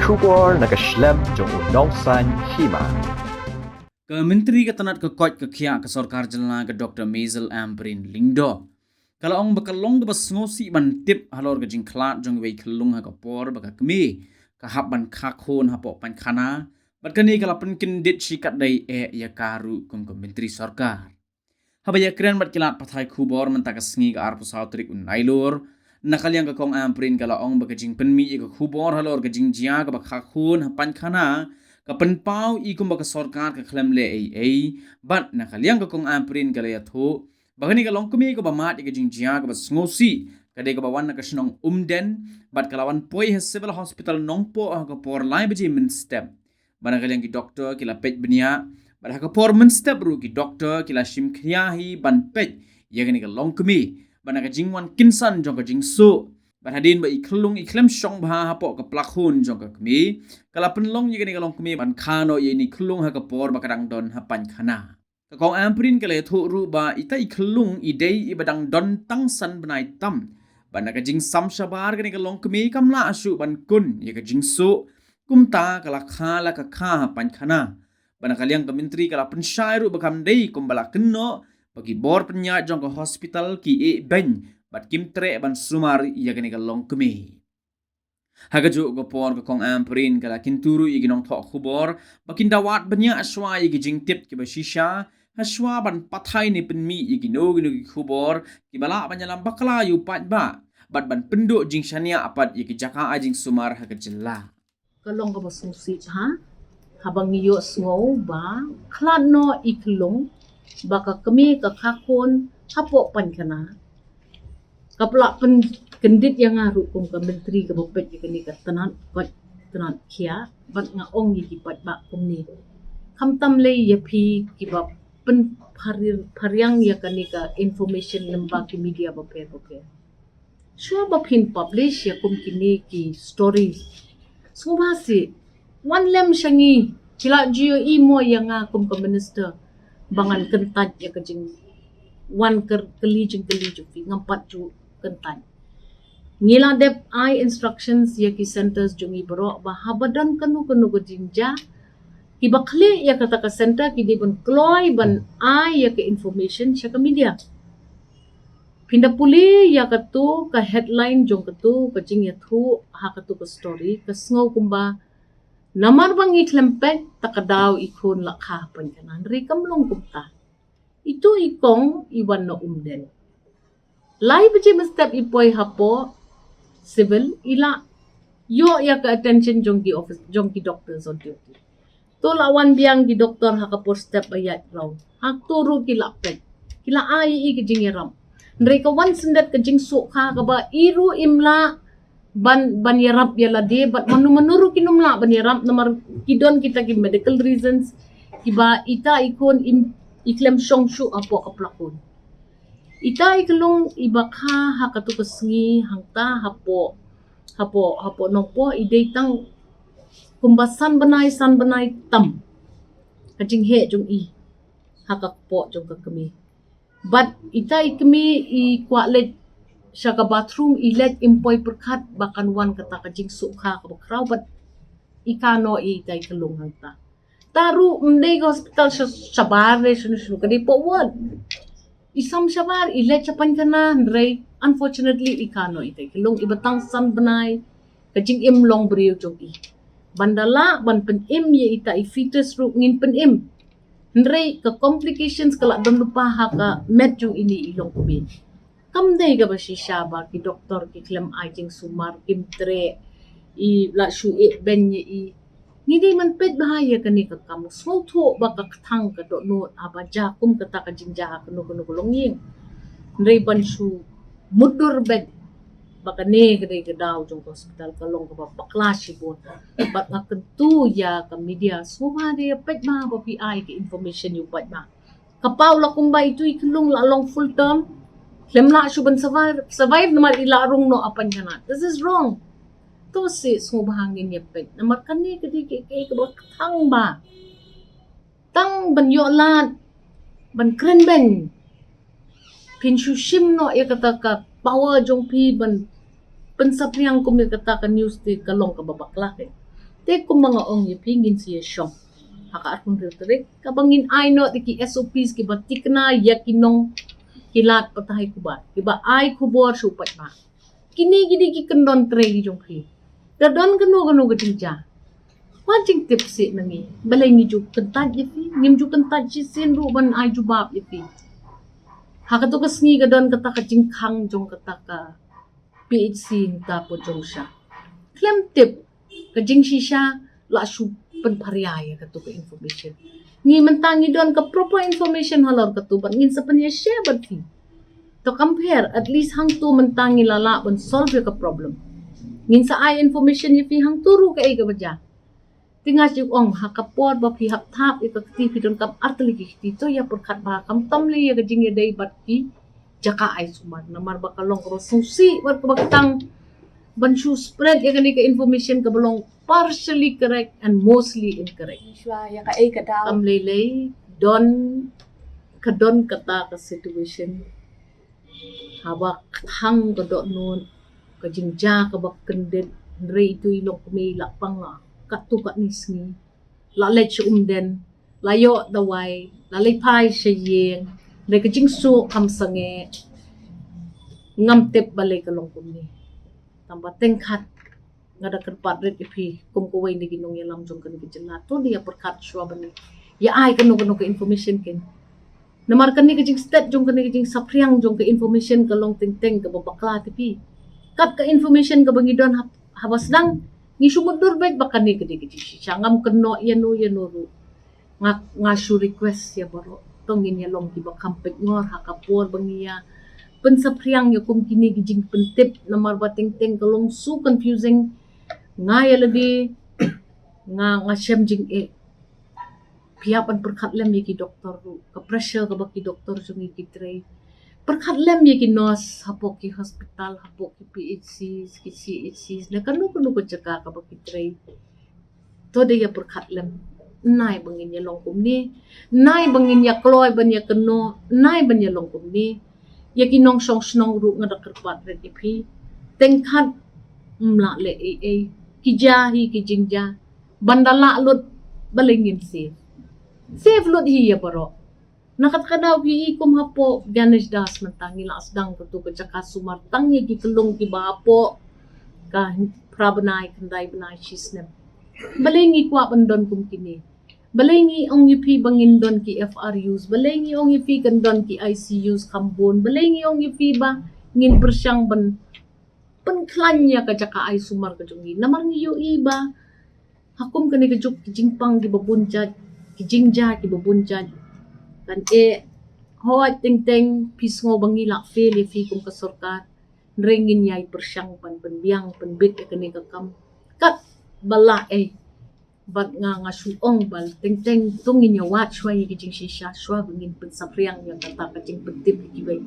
kubor na kashlem jong unongsan hima. Ke Menteri Ketenat ke Koj ke Kia ke Sorkar Jelna ke Dr. Maisel Amprin Lingdo. Kalau ong bakalong ke bas ngosi ban tip halor ke jing klat jong wei kelung ha ke por baka kemi ke hap ban kakhon hapo pan khana bat kani kala penkin dit sikat dai ya karu kum ke Menteri Sorkar. Habaya keren bat kilat pathai kubor mentak sengi ke arpu sautrik un nailor nakaliang ke kong Amprin kala ong baka jing penmi ke kubor halor ke jing jia ke baka kakhon hapan khana kapan pau ikum baka sorkar ka klem le ai bat nakaliang ka kong Amprin kala ya tho bagani ka long kumi ka bamat ka jingjia ka bas ngosi kade ka bawan ka snong umden bat kalawan poi ha civil hospital nongpo ka por lai beji min step bana kaliang ki doktor kila pej benia bat ka por min step ru ki doktor kila shim khriahi ban pej ya gani ka long kumi bana ka jingwan kinsan jong ka jingsu bat hadin ba iklung iklem shong bha hapo ka plakhun jong ka kmi kala penlong yegani kalong kmi ban khano ye ni klung ha ka por ba kadang don ha pan khana ka kong Amprin kala thu ru ba ita iklung idei ibadang don tang san banai tam ban ka jing sam shabar gani kalong kmi kamla asu ban kun ye ka jing su kumta kala khala ka kha ha pan khana ban kaliang ka menteri kala pensyai ru bakam dei kumbala kenno bagi bor penya jong ka hospital ki e ben bat kim tre ban sumar ya gani kalong kmi hagaju go por ko kong Amprin kala kinturu iginong tho khubor bakin dawat banya aswa igi jingtip ki basisha haswa ban pathai ni penmi igino gino ki khubor ki bala banyalam bakla yu pat ba bat ban penduk jing shania apat iki jaka ajing sumar hagajella kalong ka basung si ha habang iyo sngo ba klano iklong baka kami ka kakon hapo pan kana kapla pen kendit yang ngaru kum ka menteri ka bopet ka ni ka tanat kia bat nga ong yi pat ba kum ni kam tam le ya phi ki ba pen pharyang ya ka ni ka information lamba ki media bope sure ba phin publish ya kum kini ki story so ba si one lem shangi kila jio imo yang kum ka minister bangan kentat ya ka jing wan keli jing fi ngampat ju kentan ngila dep I instructions ya ki centers jungi bro ba habadan kanu go jinja ki bakli ya kata ka center ki dibon kloy ban I ya ke information sya ka media pinda puli ya katu ka headline jong katu ka jing ya thu ha katu ka story ka sngo kumba namar bang iklempet takadaw ikon lakha pan kanan ri kamlong kumta itu ikong iwan no umden lai beje step ipoy hapo civil ila yo ya ka attention jong ki office jong ki doctors on duty to lawan biang ki doktor ha ka por step ayat raw hak turu ki lapet kila ai i ki jingiram ndre ka wan sendet ka jing su kha ka ba iru imla ban yarap ya lade bat manuru kinumla ban yarap namar kidon kita ki medical reasons kiba ita ikon iklem shong shu apo ka plakon ita iklong ibakha hakatu kasngi hangta hapo nongpo idei tang kumbasan banai san banai tam kajing he jong i hakakpo jong kami but ita ikmi i kwalej syaka bathroom ilet impoy perkat bakan wan kata kajing sukha ka bakraw but ikano i ita iklong hangta taru mdei hospital sabar shunu kadi po word isam shabar ilet chapan kana ndrei unfortunately ikano ite kilong ibatang san banai kajing im long brio jong i bandala ban pen im ye ita I fetus ru ngin pen im ndrei ka complications kala don lupa ha ka med jong ini ilong kubin kam dei ga basi shaba ki doktor ki klem ajing sumar kim tre I la shu e ben ye I ngidi man pet bahaya kani ka kamu smotho baka thang ka do no abaja kum kata ka jinja ka no longing ndrei ban shu mudur bed baka ne ka dei ka daw jong hospital ka long ka bakla shibon bat nga kentu ya ka media suma de pet ma ba pi ai ka information yu pat ma kapaw la kumba itu iklong la long full term lemla shu ban survive naman ilarong no apan kana this is wrong to si sumahangin ya pet namar kani kadi ke ba thang ba tang ban yo lat ban kren ben pin shu shim no ya kata ka power jong pi ban pensapriang kum ya kata ka news ti kalong ka babakla ke te ko mga ong pingin siya syong haka akong rhetoric kabangin ay no tiki SOPs ki batik na yakinong kilat patahay kubat iba ay kubor supat ba kini gidi ki kendon tre di jong ki dadon gano gading ja wajing tips si nangi balay ni juk kentaj yafi ngim juk kentaj si sin ru ban ay jubab yafi haka to kasngi gadon kata ka jingkhang jong kata ka PHC ta po jong siya klem tip ka jing shisha la shu penpariaya katu ke information ni mentangi don ke proper information halor katu ban ngin sapanya share berti to compare at least hang tu mentangi lala ban solve ke problem ngin sa ai information ye fi hang turu ke ai ke baja tingas juk ong hakapor ba pi hap thap ik ti pi don kam artli ki ti to ya perkat ba kam tamli ya ke jing ye dai bat ki jaka ai sumar namar ba kalong ro susi bar ke bakatang ban shu spread ya ke information ke belong partially correct and mostly incorrect. Shwa ya ka ay kadaw. Am lele don kata ka situation. Haba hang ka do nun ka jingja ka bak kendet re itu ilong kumila pang katu ka nisngi. La let den layo dawai la le pai sheyeng re ka jingsu kam sange ngam tep balay ka long kumni. Tambah tengkat ngada kerpat red ipi kum ko way ni ginong yalam jong kan gijela to dia perkat shwa bani ya ai kanu ke information ken namar kan ni gijing stat jong kan gijing sapriang jong ke information ke long teng teng ke babakla tipi kat ke information ke bangidon habas dang ni sumudur baik bakan ni gidi gidi sangam keno yanu ru ngashu request ya baro tongin ya long ki bakampek ngor hakapor bangia pensapriang ya kum kini gijing pentip namar bateng teng ke long su confusing nga yalagi nga siyam jing piapan perkat lem yaki doktor ru ka pressure ka baki doktor jung yaki tray perkat lem yaki nurse hapok ki hospital hapok ki PHCs ki CHCs na kanu ko jaga ka baki tray to de ya perkat lem nai bangin ya longkum ni nai bangin ya kloy ban ya keno nai ban ya longkum ni yaki nong song snong ru nga dakerpat red ipi tengkat mla le kijahi kijingja bandala lut balingin safe lut hiya baro nakat kadaw hi kum hapo ganesh das mantangi la asdang tu ke jaka sumar tangi ki kelung ki bapo ka prabanai kandai banai chisnem balingi kwa bandon kum kini balingi ong yipi bangin don ki FRUs balingi ong yipi kandon ki ICUs kambon balingi ong yipi ba ngin persyang ban penklanya ka jaka ay sumar ka jungi namar ngiyo iba hakum kani ka juk kijingpang ki babunjat kijingja ki babunjat kan hoat ting ting pisngo bangila fail fi kum ka sarkar nringin yai persyang pan penbiang penbit kani ka kam kat bala bat nga suong bal ting ting tungin ya wat shwa yi kijing shisha shwa bangin pensapriang yang kata kacing pentip ki bay